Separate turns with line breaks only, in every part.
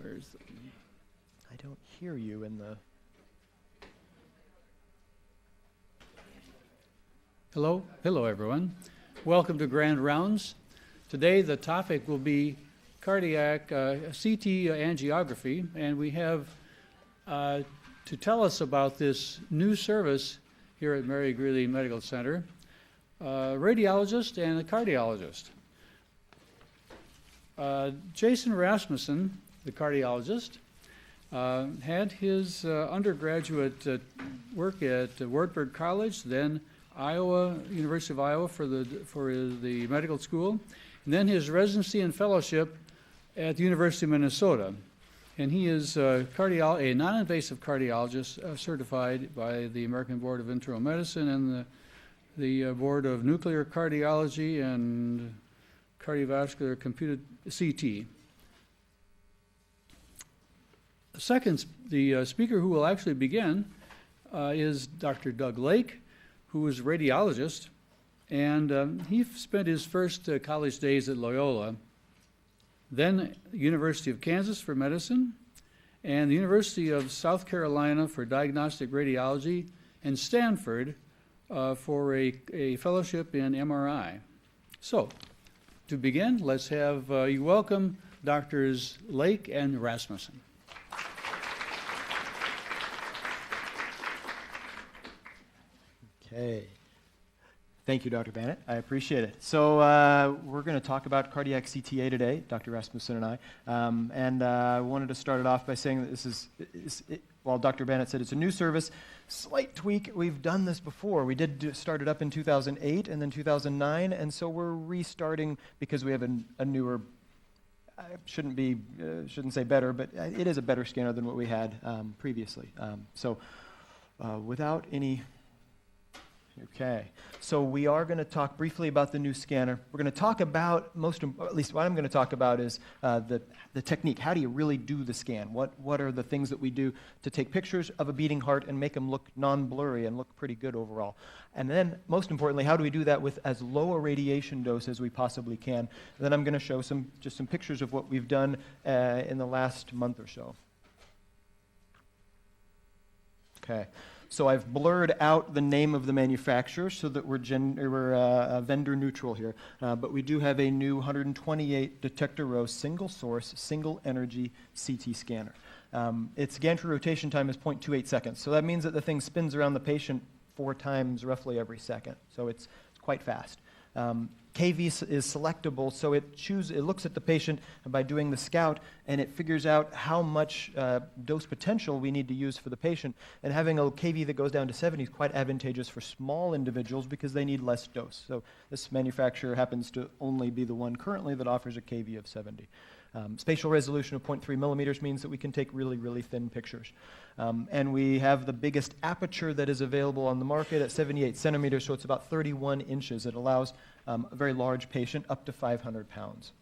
Where's the... I don't hear you in the... Hello everyone. Welcome to Grand Rounds. Today the topic will be cardiac CT angiography, and we have to tell us about this new service here at Mary Greeley Medical Center, a radiologist and a cardiologist. Jason Rasmussen, the cardiologist, had his undergraduate work at Wartburg College, then University of Iowa for the medical school, and then his residency and fellowship at the University of Minnesota. And he is a non-invasive cardiologist certified by the American Board of Internal Medicine and the Board of Nuclear Cardiology and Cardiovascular Computed CT. The speaker who will actually begin is Dr. Doug Lake, who is a radiologist, and he spent his first college days at Loyola, then University of Kansas for medicine, and the University of South Carolina for diagnostic radiology, and Stanford for a fellowship in MRI. So, to begin, let's have you welcome Drs. Lake and Rasmussen.
Okay. Thank you, Dr. Bannett. I appreciate it. So we're going to talk about cardiac CTA today, Dr. Rasmussen and I. I wanted to start it off by saying that while Dr. Bannett said it's a new service, slight tweak. We've done this before. We did start it up in 2008 and then 2009, and so we're restarting because we have a newer, shouldn't say better, but it is a better scanner than what we had previously. Without any... Okay, so we are going to talk briefly about the new scanner. We're going to talk about, at least what I'm going to talk about is the technique. How do you really do the scan? What are the things that we do to take pictures of a beating heart and make them look non-blurry and look pretty good overall? And then, most importantly, how do we do that with as low a radiation dose as we possibly can? And then I'm going to show some pictures of what we've done in the last month or so. Okay. So I've blurred out the name of the manufacturer so that we're vendor neutral here. But we do have a new 128 detector row, single source, single energy CT scanner. Its gantry rotation time is 0.28 seconds. So that means that the thing spins around the patient 4 times roughly every second. So it's quite fast. KV is selectable, so it looks at the patient by doing the scout, and it figures out how much dose potential we need to use for the patient. And having a KV that goes down to 70 is quite advantageous for small individuals because they need less dose. So this manufacturer happens to only be the one currently that offers a KV of 70. Spatial resolution of 0.3 millimeters means that we can take really, really thin pictures. And we have the biggest aperture that is available on the market at 78 centimeters, so it's about 31 inches. It allows a very large patient up to 500 pounds.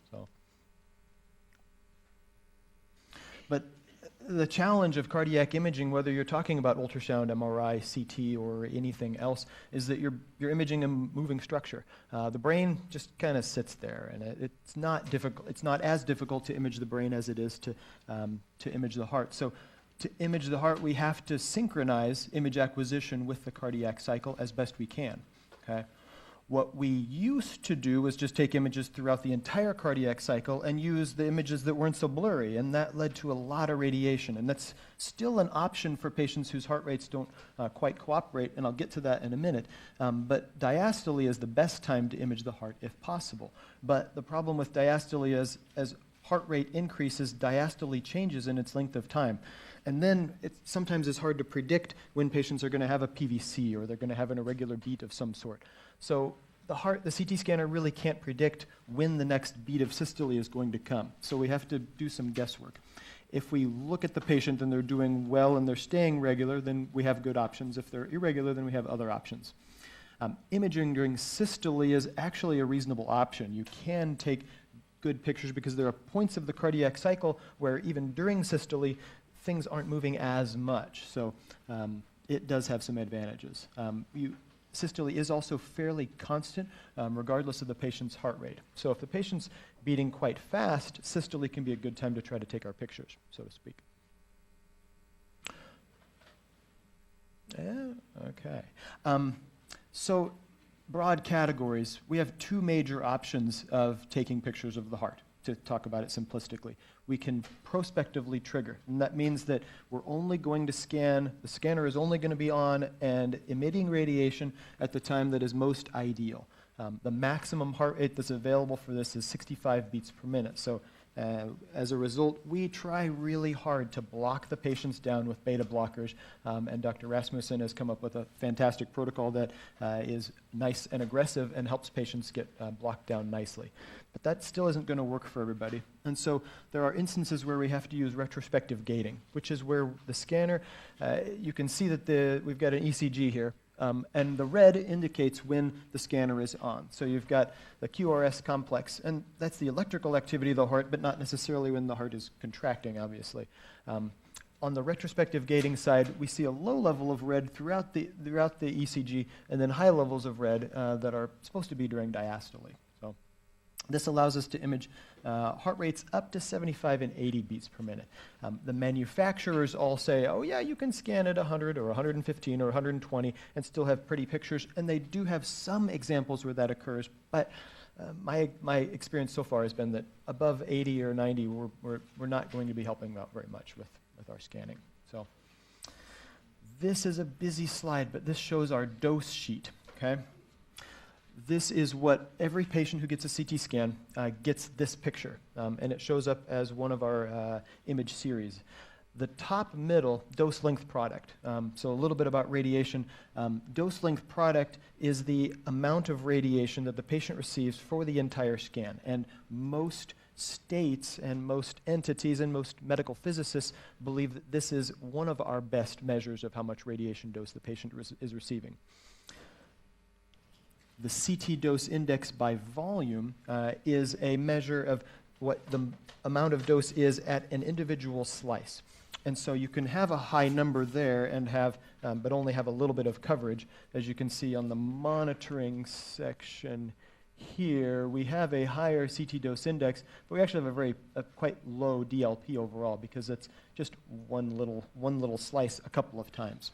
But the challenge of cardiac imaging, whether you're talking about ultrasound, MRI, CT, or anything else, is that you're imaging a moving structure. The brain just kind of sits there, and it's not difficult. It's not as difficult to image the brain as it is to image the heart. So to image the heart, we have to synchronize image acquisition with the cardiac cycle as best we can. Okay. What we used to do was just take images throughout the entire cardiac cycle and use the images that weren't so blurry, and that led to a lot of radiation. And that's still an option for patients whose heart rates don't quite cooperate, and I'll get to that in a minute. But diastole is the best time to image the heart if possible. But the problem with diastole is as heart rate increases, diastole changes in its length of time. And then it sometimes is hard to predict when patients are going to have a PVC or they're going to have an irregular beat of some sort. So the CT scanner really can't predict when the next beat of systole is going to come. So we have to do some guesswork. If we look at the patient and they're doing well and they're staying regular, then we have good options. If they're irregular, then we have other options. Imaging during systole is actually a reasonable option. You can take good pictures because there are points of the cardiac cycle where even during systole, things aren't moving as much. So it does have some advantages. systole is also fairly constant, regardless of the patient's heart rate. So if the patient's beating quite fast, systole can be a good time to try to take our pictures, so to speak. Okay. So broad categories. We have two major options of taking pictures of the heart, to talk about it simplistically. We can prospectively trigger, and that means that we're only going to scan, the scanner is only going to be on and emitting radiation at the time that is most ideal. The maximum heart rate that's available for this is 65 beats per minute. So as a result, we try really hard to block the patients down with beta blockers, and Dr. Rasmussen has come up with a fantastic protocol that is nice and aggressive and helps patients get blocked down nicely. But that still isn't going to work for everybody. And so there are instances where we have to use retrospective gating, which is where the scanner, you can see that we've got an ECG here. And the red indicates when the scanner is on. So you've got the QRS complex, and that's the electrical activity of the heart, but not necessarily when the heart is contracting, obviously. On the retrospective gating side, we see a low level of red throughout the ECG, and then high levels of red that are supposed to be during diastole. So this allows us to image heart rates up to 75 and 80 beats per minute. The manufacturers all say, oh yeah, you can scan at 100 or 115 or 120 and still have pretty pictures, and they do have some examples where that occurs, but my experience so far has been that above 80 or 90, we're not going to be helping out very much with our scanning. So this is a busy slide, but this shows our dose sheet, okay? This is what every patient who gets a CT scan gets this picture, and it shows up as one of our image series. The top middle, dose length product. So a little bit about radiation. Dose length product is the amount of radiation that the patient receives for the entire scan. And most states and most entities and most medical physicists believe that this is one of our best measures of how much radiation dose the patient is receiving. The CT dose index by volume is a measure of what the amount of dose is at an individual slice. And so you can have a high number there and have, but only have a little bit of coverage. As you can see on the monitoring section here, we have a higher CT dose index, but we actually have a quite low DLP overall because it's just one little slice a couple of times.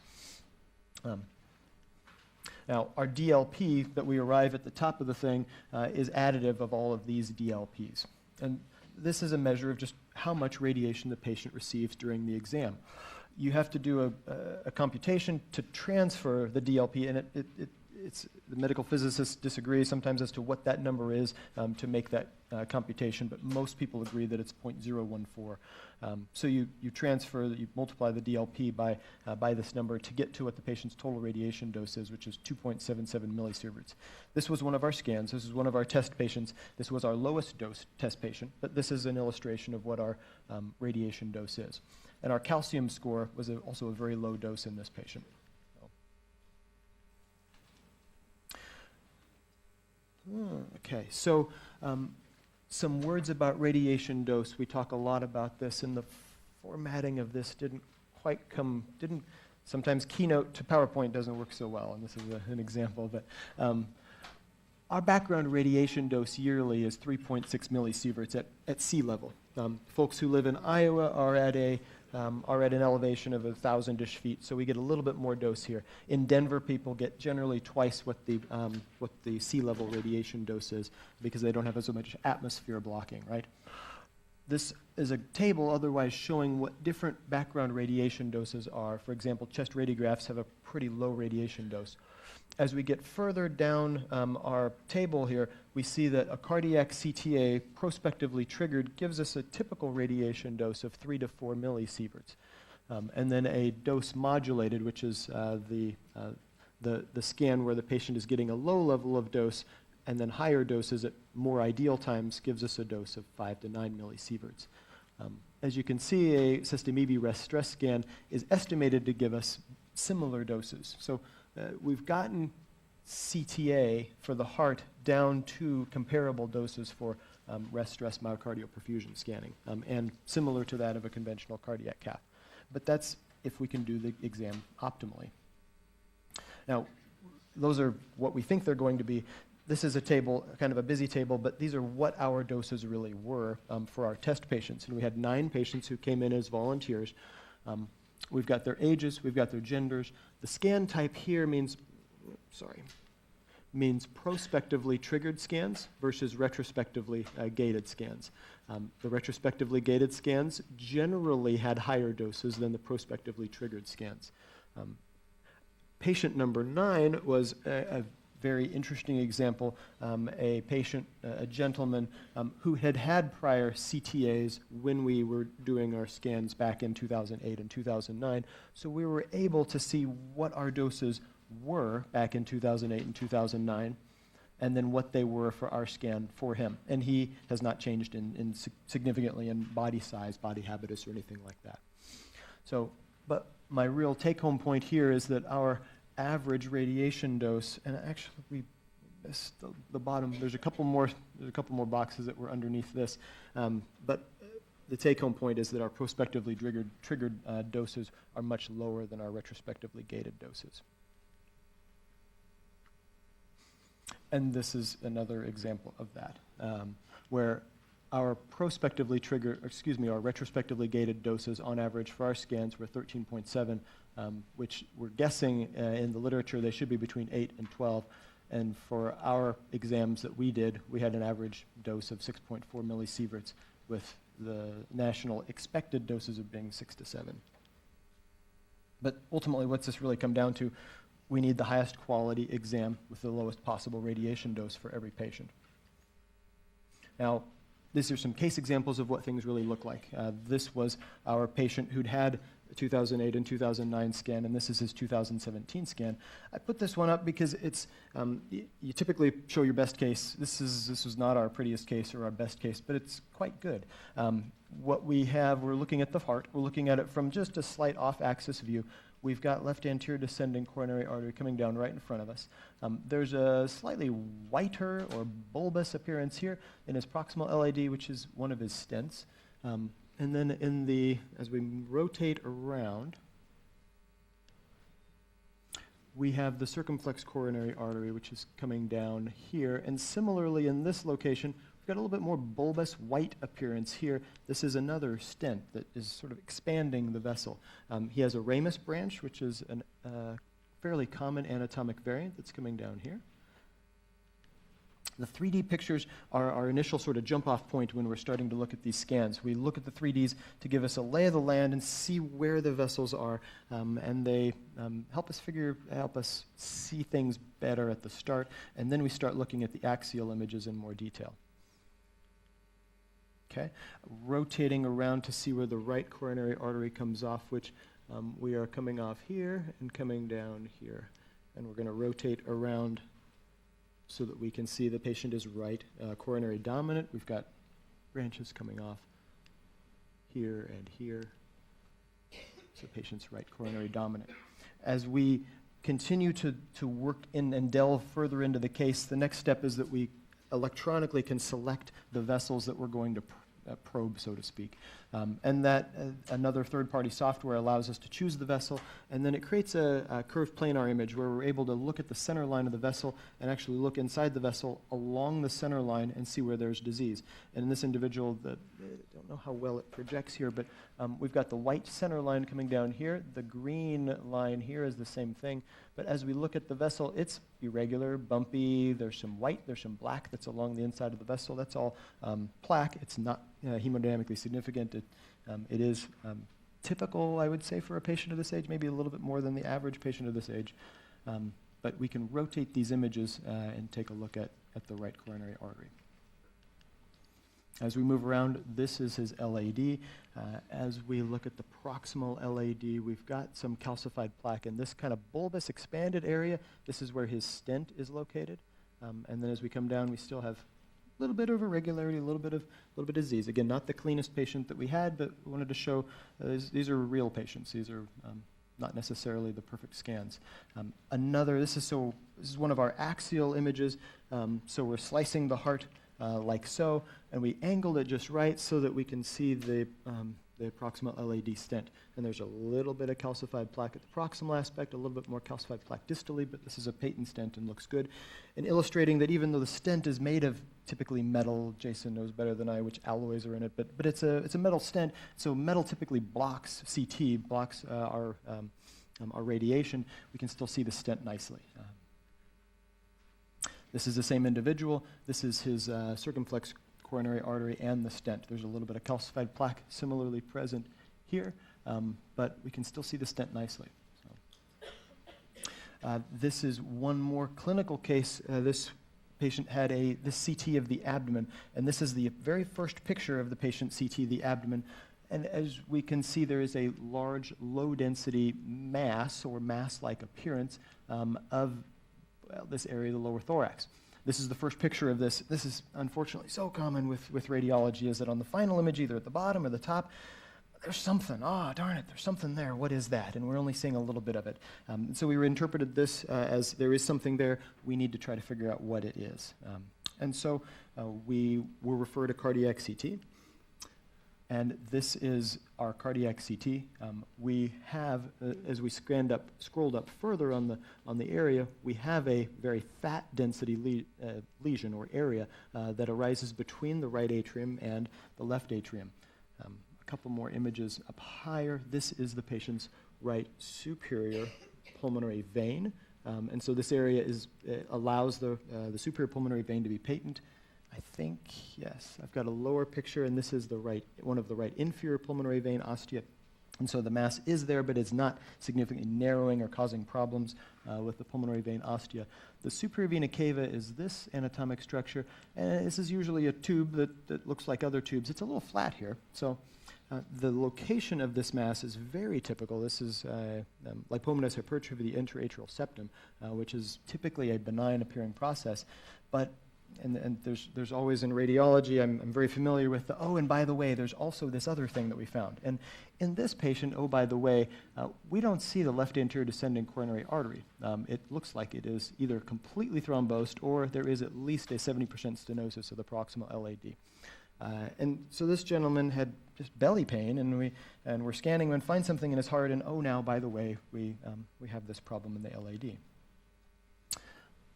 Now, our DLP that we arrive at the top of the thing is additive of all of these DLPs. And this is a measure of just how much radiation the patient receives during the exam. You have to do a computation to transfer the DLP, and the medical physicists disagree sometimes as to what that number is to make that computation, but most people agree that it's 0.014. So you multiply the DLP by this number to get to what the patient's total radiation dose is, which is 2.77 millisieverts. This was one of our scans. This is one of our test patients. This was our lowest dose test patient, but this is an illustration of what our radiation dose is. And our calcium score was also a very low dose in this patient. Okay, so some words about radiation dose. We talk a lot about this, and the formatting of this sometimes Keynote to PowerPoint doesn't work so well, and this is an example of it. Our background radiation dose yearly is 3.6 millisieverts at sea level. Folks who live in Iowa are at an elevation of 1,000-ish feet, so we get a little bit more dose here. In Denver, people get generally twice what the sea level radiation dose is because they don't have as much atmosphere blocking, right? This is a table otherwise showing what different background radiation doses are. For example, chest radiographs have a pretty low radiation dose. As we get further down our table here, we see that a cardiac CTA prospectively triggered gives us a typical radiation dose of 3 to 4 millisieverts. And then a dose modulated, which is the scan where the patient is getting a low level of dose, and then higher doses at more ideal times gives us a dose of 5 to 9 millisieverts. As you can see, a system EB rest stress scan is estimated to give us similar doses. So we've gotten CTA for the heart down to comparable doses for rest stress myocardial perfusion scanning, and similar to that of a conventional cardiac cath. But that's if we can do the exam optimally. Now, those are what we think they're going to be. This is a table, kind of a busy table, but these are what our doses really were for our test patients. And we had 9 patients who came in as volunteers. We've got their ages, we've got their genders. The scan type here means prospectively triggered scans versus retrospectively gated scans. The retrospectively gated scans generally had higher doses than the prospectively triggered scans. Patient number 9 was a very interesting example, a patient, a gentleman who had prior CTAs when we were doing our scans back in 2008 and 2009. So we were able to see what our doses were back in 2008 and 2009, and then what they were for our scan for him. And he has not changed significantly in body size, body habitus, or anything like that. So, but my real take-home point here is that our average radiation dose, and actually we missed the bottom. There's a couple more boxes that were underneath this, but the take-home point is that our prospectively triggered doses are much lower than our retrospectively gated doses. And this is another example of that, where our our retrospectively gated doses on average for our scans were 13.7, which we're guessing in the literature they should be between 8 and 12. And for our exams that we did, we had an average dose of 6.4 millisieverts, with the national expected doses of being 6 to 7. But ultimately, what's this really come down to? We need the highest quality exam with the lowest possible radiation dose for every patient. Now, these are some case examples of what things really look like. This was our patient who'd had a 2008 and 2009 scan, and this is his 2017 scan. I put this one up because it's, you typically show your best case. This was not our prettiest case or our best case, but it's quite good. What we have, we're looking at the heart. We're looking at it from just a slight off-axis view. We've got left anterior descending coronary artery coming down right in front of us. There's a slightly whiter or bulbous appearance here in his proximal LAD, which is one of his stents. And then as we rotate around, we have the circumflex coronary artery, which is coming down here. And similarly, in this location, we've got a little bit more bulbous white appearance here. This is another stent that is sort of expanding the vessel. He has a ramus branch, which is a fairly common anatomic variant that's coming down here. The 3D pictures are our initial sort of jump-off point when we're starting to look at these scans. We look at the 3Ds to give us a lay of the land and see where the vessels are, and they help us see things better at the start, and then we start looking at the axial images in more detail. Okay, rotating around to see where the right coronary artery comes off, which we are coming off here and coming down here. And we're going to rotate around so that we can see the patient is right coronary dominant. We've got branches coming off here and here. So patient's right coronary dominant. As we continue to work in and delve further into the case, the next step is that we electronically can select the vessels that we're going to probe, so to speak. And that another third-party software allows us to choose the vessel, and then it creates a curved planar image where we're able to look at the center line of the vessel and actually look inside the vessel along the center line and see where there's disease. And in this individual, I don't know how well it projects here, but we've got the white center line coming down here. The green line here is the same thing. But as we look at the vessel, it's irregular, bumpy. There's some white, there's some black that's along the inside of the vessel. That's all plaque. It's not hemodynamically significant. It is typical, I would say, for a patient of this age, maybe a little bit more than the average patient of this age. But we can rotate these images and take a look at the right coronary artery. As we move around, this is his LAD. As we look at the proximal LAD, we've got some calcified plaque in this kind of bulbous expanded area. This is where his stent is located. And then as we come down, we still have a little bit of irregularity, a little bit of disease. Again, not the cleanest patient that we had, but we wanted to show these are real patients. These are not necessarily the perfect scans. This is one of our axial images. So we're slicing the heart like so, and we angled it just right so that we can see the the proximal LAD stent. And there's a little bit of calcified plaque at the proximal aspect, a little bit more calcified plaque distally, but this is a patent stent and looks good. And illustrating that even though the stent is made of typically metal, Jason knows better than I which alloys are in it, but it's a metal stent, so metal typically blocks CT, blocks our radiation. We can still see the stent nicely. This is the same individual. This is his circumflex coronary artery and the stent. There's a little bit of calcified plaque similarly present here, but we can still see the stent nicely. So, this is one more clinical case. This patient had this CT of the abdomen, and this is the very first picture of the patient CT, the abdomen. And as we can see, there is a large, low-density mass or mass-like appearance of this area of the lower thorax. This is the first picture of this. This is unfortunately so common with radiology, is that on the final image, either at the bottom or the top, there's something. Oh, darn it, there's something there. What is that? And we're only seeing a little bit of it. So we interpreted this as there is something there. We need to try to figure out what it is. And so we will refer to cardiac CT. And this is our cardiac CT. We have, as we scrolled up further on the area, we have a very fat density lesion or area that arises between the right atrium and the left atrium. A couple more images up higher. This is the patient's right superior pulmonary vein. And so this area allows the superior pulmonary vein to be patent. I think, yes, I've got a lower picture, and this is one of the right inferior pulmonary vein ostia. And so the mass is there, but it's not significantly narrowing or causing problems with the pulmonary vein ostia. The superior vena cava is this anatomic structure, and this is usually a tube that looks like other tubes. It's a little flat here. So the location of this mass is very typical. This is lipomatous hypertrophy of the interatrial septum, which is typically a benign appearing process, but and there's always in radiology, I'm very familiar with and by the way, there's also this other thing that we found. And in this patient, by the way, we don't see the left anterior descending coronary artery. It looks like it is either completely thrombosed or there is at least a 70% stenosis of the proximal LAD. And so this gentleman had just belly pain, and we're scanning and find something in his heart, and now, by the way, we have this problem in the LAD.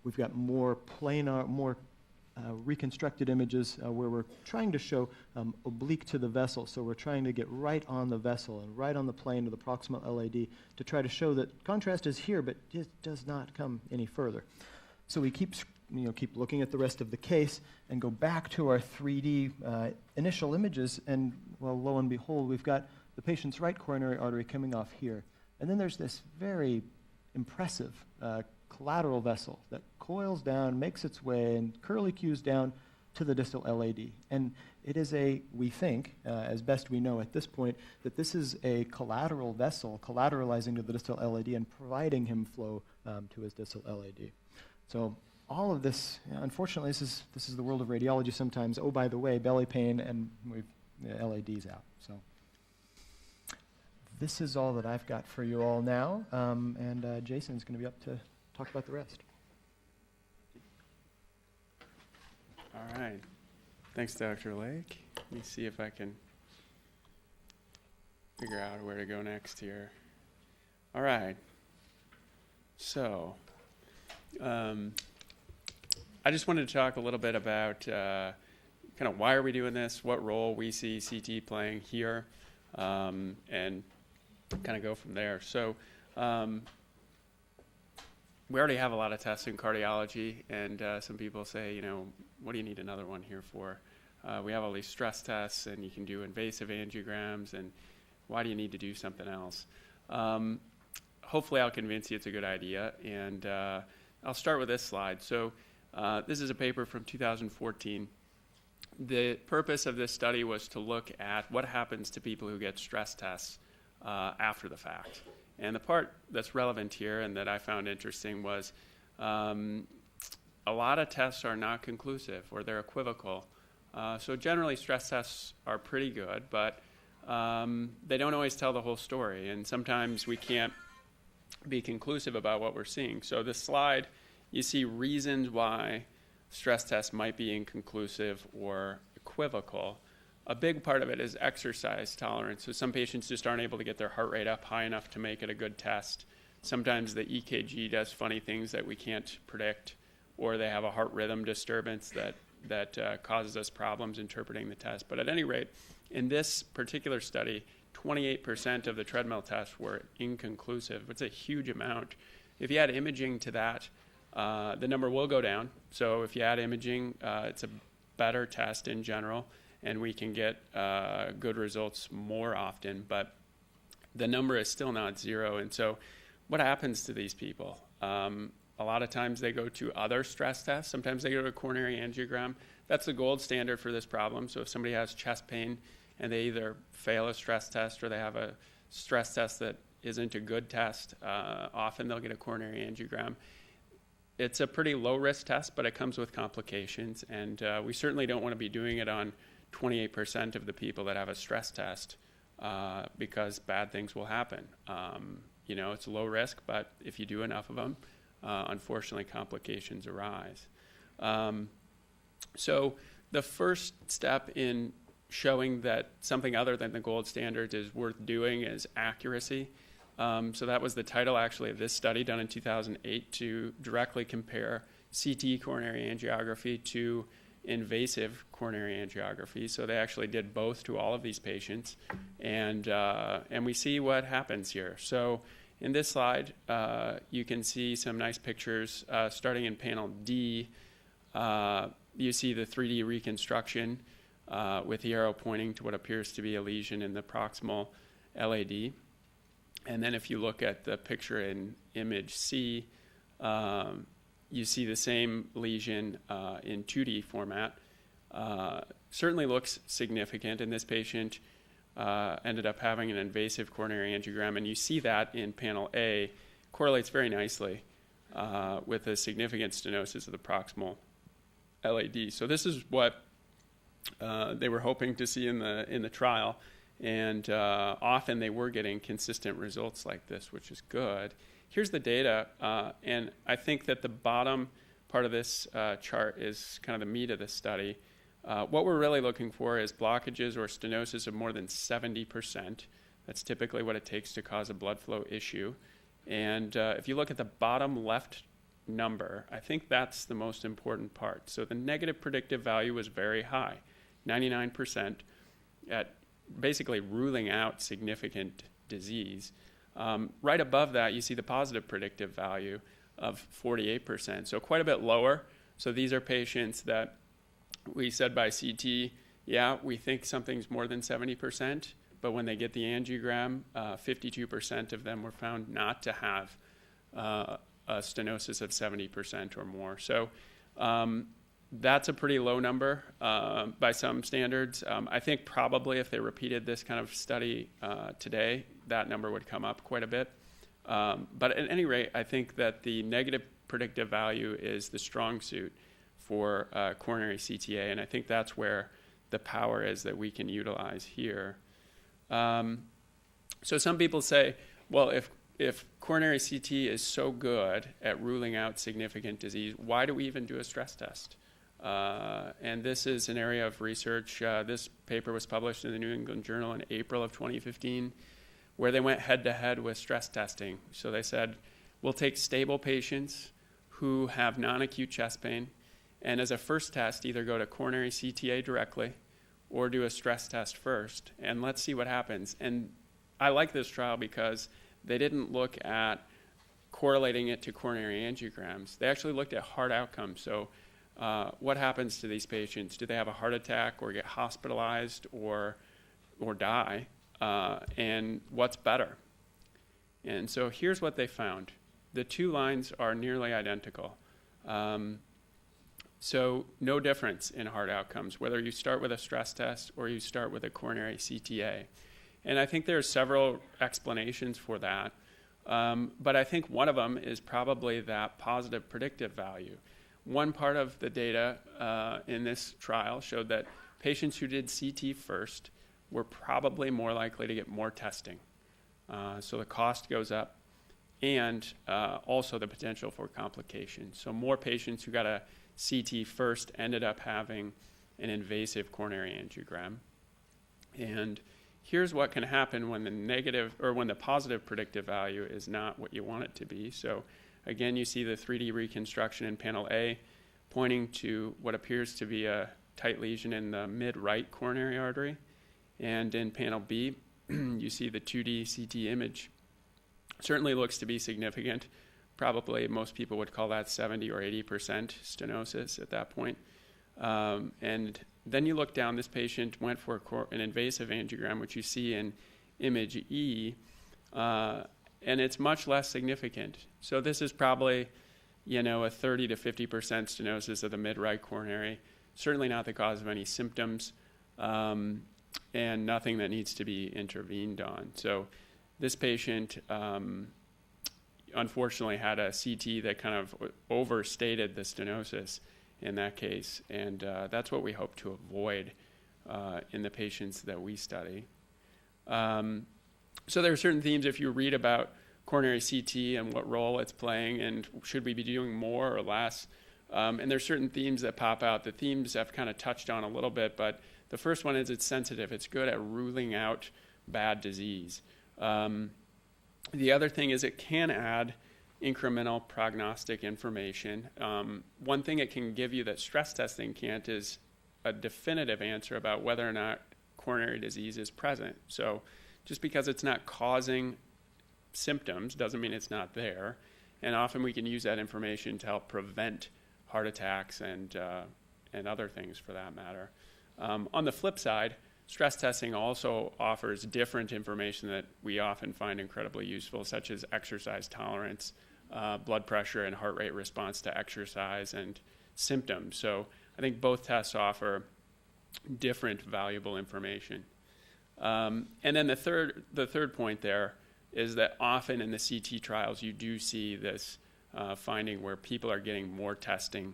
We've got more planar, more reconstructed images where we're trying to show oblique to the vessel. So we're trying to get right on the vessel and right on the plane of the proximal LAD to try to show that contrast is here, but it does not come any further. So we keep looking at the rest of the case and go back to our 3D initial images, and well, lo and behold, we've got the patient's right coronary artery coming off here. And then there's this very impressive collateral vessel that coils down, makes its way, and curlicues down to the distal LAD. And it is we think, as best we know at this point, that this is a collateral vessel collateralizing to the distal LAD and providing him flow to his distal LAD. So all of this, unfortunately, this is the world of radiology sometimes. By the way, belly pain, and LAD's out. So this is all that I've got for you all now, and Jason's going to be up to talk about the rest.
All right. Thanks, Dr. Lake. Let me see if I can figure out where to go next here. All right. So, I just wanted to talk a little bit about kind of why are we doing this, what role we see CT playing here, and kind of go from there. So, we already have a lot of tests in cardiology, and some people say, what do you need another one here for? We have all these stress tests, and you can do invasive angiograms, and why do you need to do something else? Hopefully I'll convince you it's a good idea, and I'll start with this slide. So this is a paper from 2014. The purpose of this study was to look at what happens to people who get stress tests after the fact. And the part that's relevant here and that I found interesting was a lot of tests are not conclusive or they're equivocal. So generally stress tests are pretty good, but they don't always tell the whole story. And sometimes we can't be conclusive about what we're seeing. So this slide, you see reasons why stress tests might be inconclusive or equivocal. A big part of it is exercise tolerance. So some patients just aren't able to get their heart rate up high enough to make it a good test. Sometimes the EKG does funny things that we can't predict, or they have a heart rhythm disturbance that causes us problems interpreting the test. But at any rate, in this particular study, 28% of the treadmill tests were inconclusive. It's a huge amount. If you add imaging to that, the number will go down. So if you add imaging, it's a better test in general, and we can get good results more often. But the number is still not zero. And so what happens to these people? A lot of times they go to other stress tests. Sometimes they go to a coronary angiogram. That's the gold standard for this problem. So if somebody has chest pain and they either fail a stress test or they have a stress test that isn't a good test, often they'll get a coronary angiogram. It's a pretty low-risk test, but it comes with complications. And we certainly don't want to be doing it on 28% of the people that have a stress test because bad things will happen. It's low risk, but if you do enough of them, unfortunately, complications arise. So the first step in showing that something other than the gold standard is worth doing is accuracy. So that was the title, actually, of this study done in 2008 to directly compare CT coronary angiography to invasive coronary angiography. So they actually did both to all of these patients, and we see what happens here. So in this slide, you can see some nice pictures. Starting in panel D, you see the 3D reconstruction with the arrow pointing to what appears to be a lesion in the proximal LAD. And then if you look at the picture in image C, you see the same lesion in 2D format. Certainly looks significant, and this patient ended up having an invasive coronary angiogram, and you see that in panel A correlates very nicely with a significant stenosis of the proximal LAD. So this is what they were hoping to see in the trial, and often they were getting consistent results like this, which is good. Here's the data, and I think that the bottom part of this chart is kind of the meat of the study. What we're really looking for is blockages or stenosis of more than 70%. That's typically what it takes to cause a blood flow issue. And if you look at the bottom left number, I think that's the most important part. So the negative predictive value was very high, 99%, at basically ruling out significant disease. Right above that, you see the positive predictive value of 48%, so quite a bit lower. So these are patients that we said by CT, yeah, we think something's more than 70%, but when they get the angiogram, 52% of them were found not to have a stenosis of 70% or more. So that's a pretty low number by some standards. I think probably if they repeated this kind of study today, that number would come up quite a bit. But at any rate, I think that the negative predictive value is the strong suit for coronary CTA, and I think that's where the power is that we can utilize here. So some people say, well, if coronary CT is so good at ruling out significant disease, why do we even do a stress test? And this is an area of research. This paper was published in the New England Journal in April of 2015, where they went head-to-head with stress testing. So they said, we'll take stable patients who have non-acute chest pain, and as a first test, either go to coronary CTA directly or do a stress test first, and let's see what happens. And I like this trial because they didn't look at correlating it to coronary angiograms. They actually looked at heart outcomes. So what happens to these patients? Do they have a heart attack or get hospitalized or die? And what's better? And so here's what they found. The two lines are nearly identical. So no difference in heart outcomes, whether you start with a stress test or you start with a coronary CTA. And I think there are several explanations for that. But I think one of them is probably that positive predictive value. One part of the data in this trial showed that patients who did CT first were probably more likely to get more testing. So the cost goes up, and also the potential for complications. So more patients who got a CT first ended up having an invasive coronary angiogram. And here's what can happen when the negative or when the positive predictive value is not what you want it to be. So again, you see the 3D reconstruction in panel A pointing to what appears to be a tight lesion in the mid-right coronary artery. And in panel B, you see the 2D CT image. Certainly looks to be significant. Probably most people would call that 70 or 80% stenosis at that point. And then you look down, this patient went for an invasive angiogram, which you see in image E, and it's much less significant. So this is probably, a 30 to 50% stenosis of the mid-right coronary. Certainly not the cause of any symptoms, and nothing that needs to be intervened on. So this patient unfortunately had a CT that kind of overstated the stenosis in that case, and that's what we hope to avoid in the patients that we study. So there are certain themes if you read about coronary CT and what role it's playing and should we be doing more or less, and there's certain themes that pop out. The themes I've kind of touched on a little bit, but the first one is it's sensitive. It's good at ruling out bad disease. The other thing is it can add incremental prognostic information. One thing it can give you that stress testing can't is a definitive answer about whether or not coronary disease is present. So just because it's not causing symptoms doesn't mean it's not there. And often we can use that information to help prevent heart attacks and other things for that matter. On the flip side, stress testing also offers different information that we often find incredibly useful, such as exercise tolerance, blood pressure and heart rate response to exercise, and symptoms. So I think both tests offer different valuable information. And then the third point there is that often in the CT trials you do see this finding where people are getting more testing,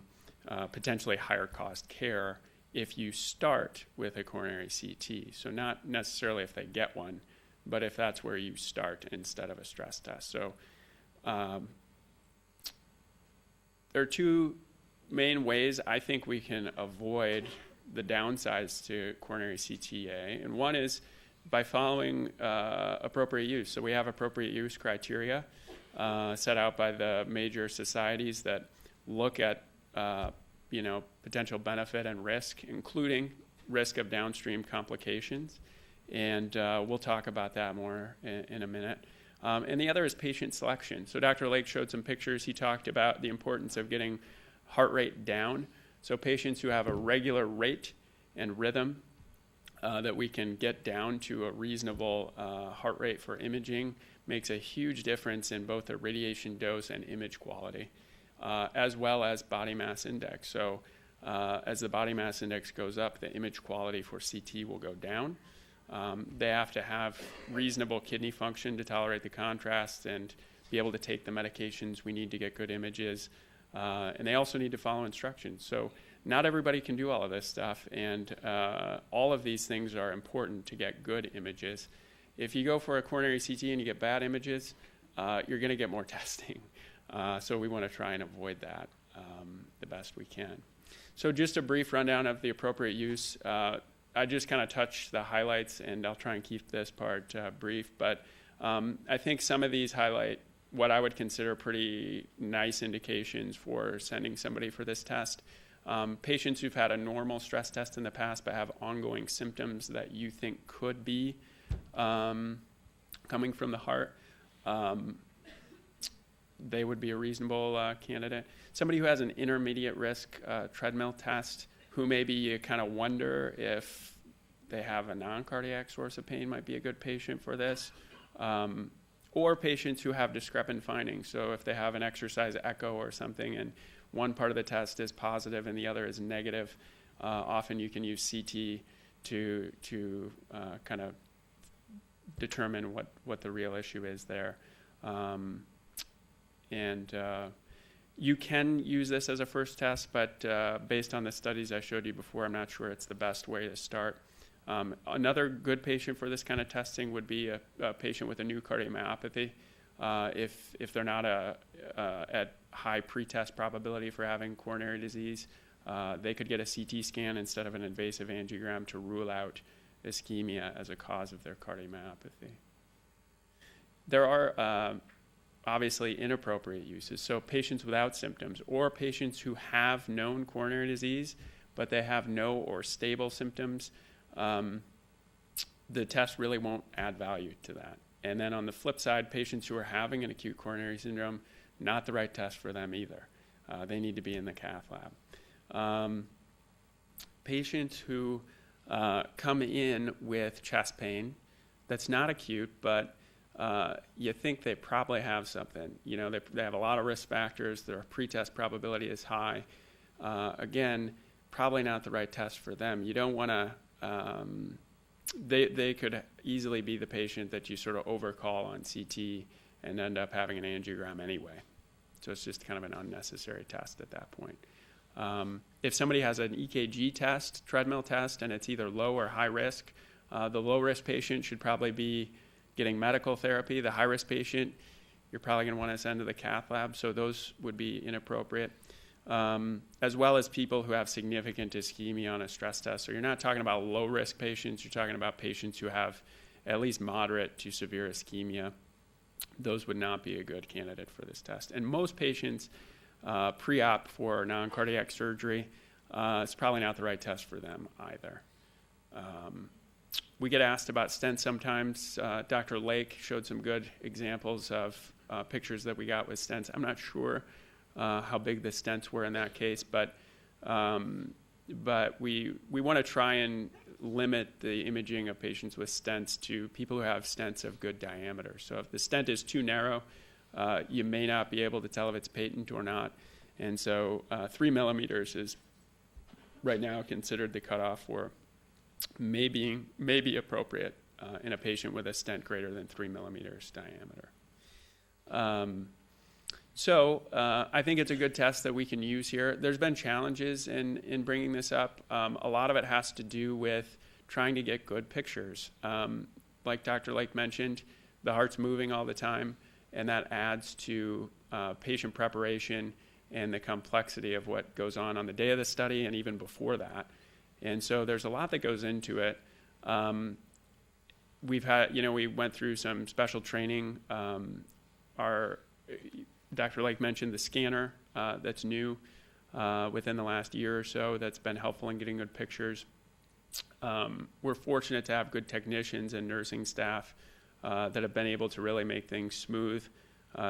potentially higher cost care, if you start with a coronary CT. So not necessarily if they get one, but if that's where you start instead of a stress test. So there are two main ways I think we can avoid the downsides to coronary CTA. And one is by following appropriate use. So we have appropriate use criteria set out by the major societies that look at potential benefit and risk, including risk of downstream complications. And we'll talk about that more in a minute. And the other is patient selection. So Dr. Lake showed some pictures. He talked about the importance of getting heart rate down. So patients who have a regular rate and rhythm that we can get down to a reasonable heart rate for imaging makes a huge difference in both the radiation dose and image quality, as well as body mass index. So as the body mass index goes up, the image quality for CT will go down. They have to have reasonable kidney function to tolerate the contrast and be able to take the medications we need to get good images. And they also need to follow instructions. So not everybody can do all of this stuff, and all of these things are important to get good images. If you go for a coronary CT and you get bad images, you're going to get more testing. So we want to try and avoid that the best we can. So just a brief rundown of the appropriate use. I just kind of touched the highlights, and I'll try and keep this part brief. But I think some of these highlight what I would consider pretty nice indications for sending somebody for this test. Patients who've had a normal stress test in the past but have ongoing symptoms that you think could be coming from the heart, they would be a reasonable candidate. Somebody who has an intermediate risk treadmill test, who maybe you kind of wonder if they have a non-cardiac source of pain, might be a good patient for this. Or patients who have discrepant findings. So if they have an exercise echo or something and one part of the test is positive and the other is negative, often you can use CT to kind of determine what the real issue is there. You can use this as a first test, but based on the studies I showed you before, I'm not sure it's the best way to start. Another good patient for this kind of testing would be a patient with a new cardiomyopathy. If they're not at high pretest probability for having coronary disease, they could get a CT scan instead of an invasive angiogram to rule out ischemia as a cause of their cardiomyopathy. There are obviously inappropriate uses. So patients without symptoms or patients who have known coronary disease, but they have no or stable symptoms, the test really won't add value to that. And then on the flip side, patients who are having an acute coronary syndrome, not the right test for them either. They need to be in the cath lab. Patients who come in with chest pain that's not acute, but you think they probably have something. You know, they have a lot of risk factors. Their pretest probability is high. Again, probably not the right test for them. You don't want to, they could easily be the patient that you sort of overcall on CT and end up having an angiogram anyway. So it's just kind of an unnecessary test at that point. If somebody has an EKG test, treadmill test, and it's either low or high risk, the low risk patient should probably be getting medical therapy. The high risk patient, you're probably going to want to send to the cath lab, so those would be inappropriate. As well as people who have significant ischemia on a stress test. So you're not talking about low risk patients, you're talking about patients who have at least moderate to severe ischemia. Those would not be a good candidate for this test. And most patients pre-op for non-cardiac surgery, it's probably not the right test for them either. We get asked about stents sometimes. Dr. Lake showed some good examples of pictures that we got with stents. I'm not sure how big the stents were in that case, but we want to try and limit the imaging of patients with stents to people who have stents of good diameter. So if the stent is too narrow, you may not be able to tell if it's patent or not. And so 3 millimeters is right now considered the cutoff for maybe appropriate in a patient with a stent greater than 3 millimeters diameter. So I think it's a good test that we can use here. There's been challenges in bringing this up. A lot of it has to do with trying to get good pictures. Like Dr. Lake mentioned, the heart's moving all the time, and that adds to patient preparation and the complexity of what goes on the day of the study and even before that. And so there's a lot that goes into it. We went through some special training. Dr. Lake mentioned the scanner that's new within the last year or so that's been helpful in getting good pictures. We're fortunate to have good technicians and nursing staff that have been able to really make things smooth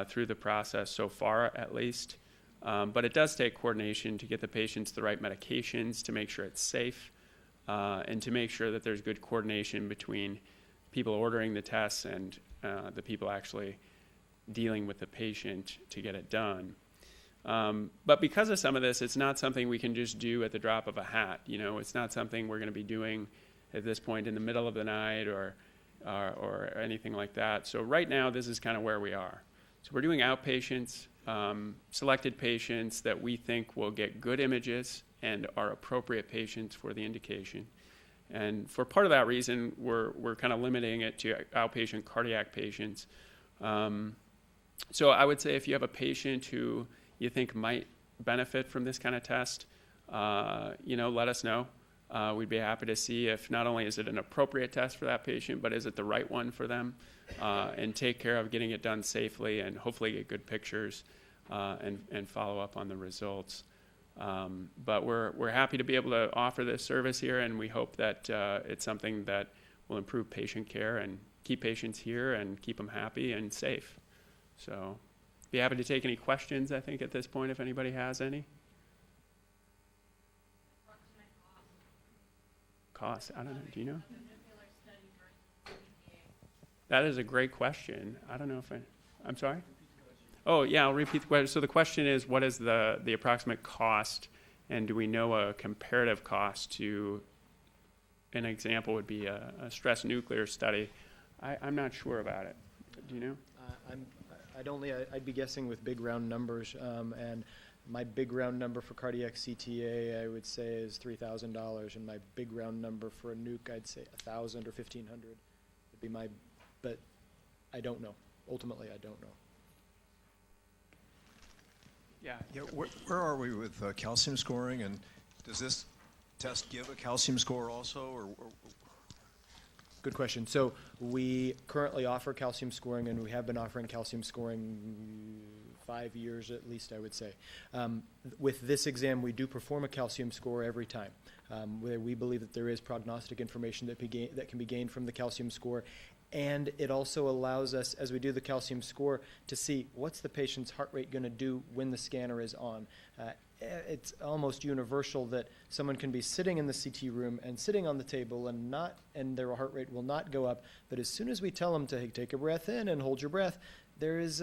through the process so far, at least. But it does take coordination to get the patients the right medications, to make sure it's safe, and to make sure that there's good coordination between people ordering the tests and the people actually dealing with the patient to get it done. But because of some of this, it's not something we can just do at the drop of a hat. You know, it's not something we're going to be doing at this point in the middle of the night or anything like that. So right now, this is kind of where we are. So we're doing outpatients, selected patients that we think will get good images and are appropriate patients for the indication. And for part of that reason, we're kind of limiting it to outpatient cardiac patients. So I would say if you have a patient who you think might benefit from this kind of test, let us know. We'd be happy to see if not only is it an appropriate test for that patient, but is it the right one for them, and take care of getting it done safely and hopefully get good pictures and follow up on the results. But we're happy to be able to offer this service here, and we hope that it's something that will improve patient care and keep patients here and keep them happy and safe. So be happy to take any questions, I think, at this point, if anybody has any. Cost? I don't know. Do you know? That is a great question. I don't know if I'm sorry? Oh, yeah, I'll repeat the question. So the question is, what is the approximate cost, and do we know a comparative cost to, an example would be a stress nuclear study. I'm not sure about it. Do you know?
I'd be guessing with big round numbers, and my big round number for cardiac CTA, I would say, is $3,000, and my big round number for a nuke, I'd say $1,000 or $1,500 would be my, but I don't know. Ultimately, I don't know.
Yeah.
Where are we with calcium scoring, and does this test give a calcium score also, or
Good question. So we currently offer calcium scoring, and we have been offering calcium scoring 5 years at least, I would say. With this exam, we do perform a calcium score every time, where we believe that there is prognostic information that can be gained from the calcium score. And it also allows us, as we do the calcium score, to see what's the patient's heart rate going to do when the scanner is on. It's almost universal that someone can be sitting in the CT room and sitting on the table and their heart rate will not go up. But as soon as we tell them to take a breath in and hold your breath, there is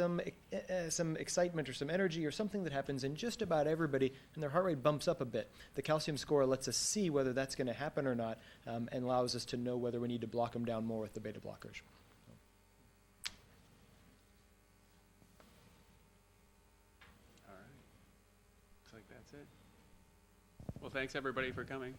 some excitement or some energy or something that happens in just about everybody, and their heart rate bumps up a bit. The calcium score lets us see whether that's going to happen or not, and allows us to know whether we need to block them down more with the beta blockers.
All right. Looks like that's it. Well, thanks everybody for coming.